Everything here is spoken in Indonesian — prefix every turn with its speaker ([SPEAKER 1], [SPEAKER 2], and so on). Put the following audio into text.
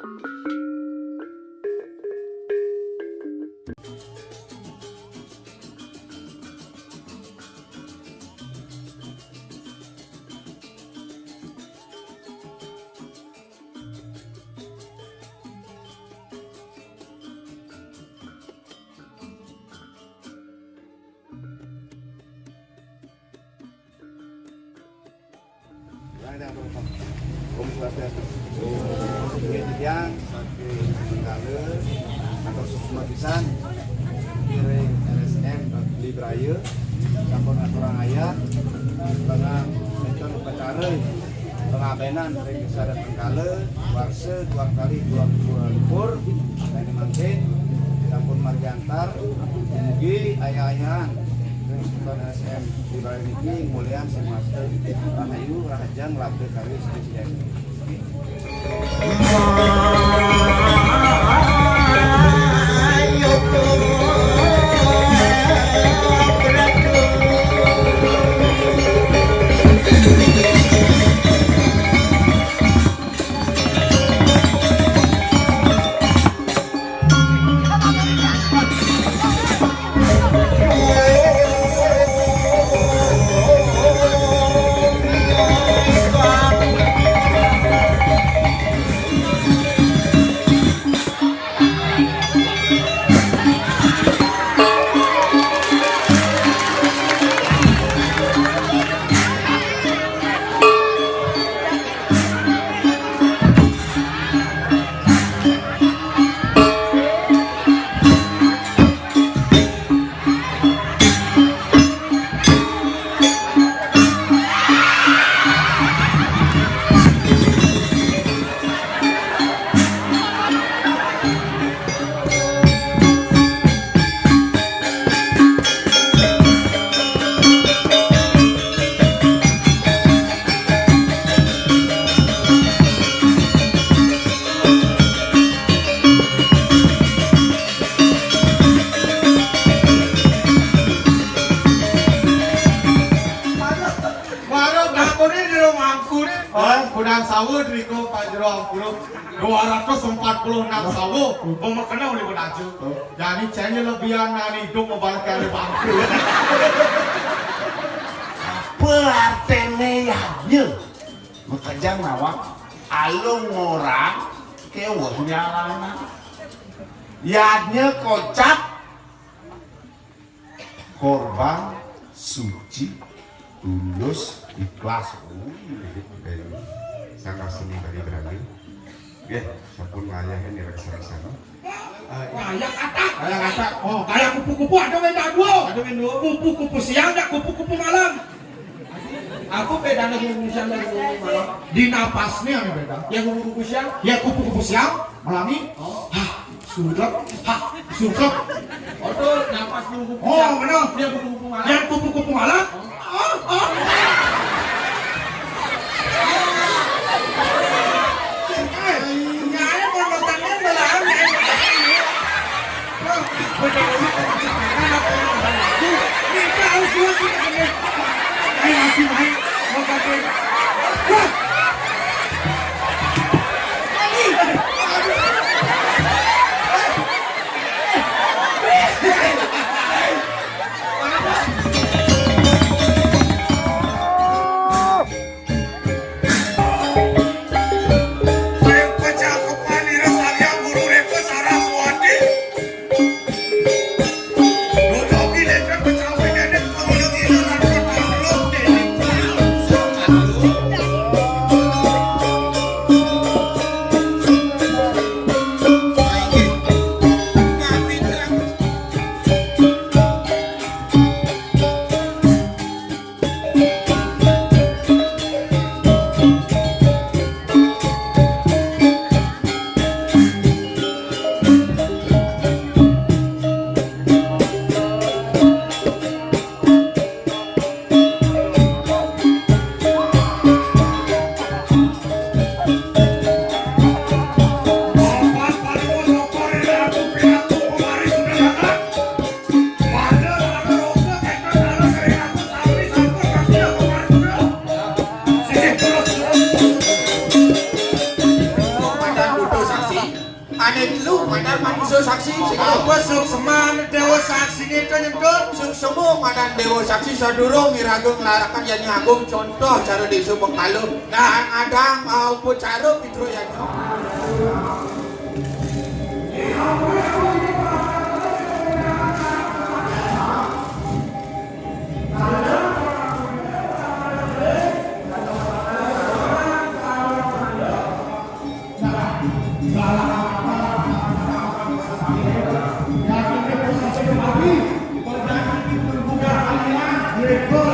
[SPEAKER 1] Om Swastiastu. Yang saking Bengkale atau Sukma pisan kiring LSM beli beraya sampun aturang ayah tengah mencon upacara pengabenan ring kesadaran Bengkale warse 2 kali 2 libur dan mangkin sampun margantar mugi ayah-ayahan Sultan LSM di Bali niki mulian si Master Rahayu Rahajang labde kali presiden.
[SPEAKER 2] Kudang sawu Riko Pajero 246 sawu pemakna oleh Budaju. Jadi channel lebihan nani hidup membalik ke bangku.
[SPEAKER 3] Apa artinya yanya? Makanya nawak alung orang kewahnya lana. Yanya kocak korban suci tulus ikhlas.
[SPEAKER 1] Sangka seni dari berani. Ya, sampun ngayahin di sana.
[SPEAKER 2] Kayak kata, oh kayak kupu-kupu ada beda dua. Kupu-kupu siang dan kupu-kupu malam. Aku beda lagi siang dan kupu-kupu malam. Di napasnya yang beda. Yang kupu-kupu siang, ya kupu-kupu siang, malami. Surkep. Oh, napas kupu-kupu siang. Oh, benar. Yang kupu-kupu malam. Yang kupu-kupu malam.
[SPEAKER 4] Ane lu mana manusia saksi sih
[SPEAKER 2] Apa sok seman dewa saksi itu nyentut.
[SPEAKER 4] semua mana dewa saksi sadurung iragung larakan yang agung contoh cara desu Bengkalo nah ada upacara Pitro ya
[SPEAKER 2] Direktur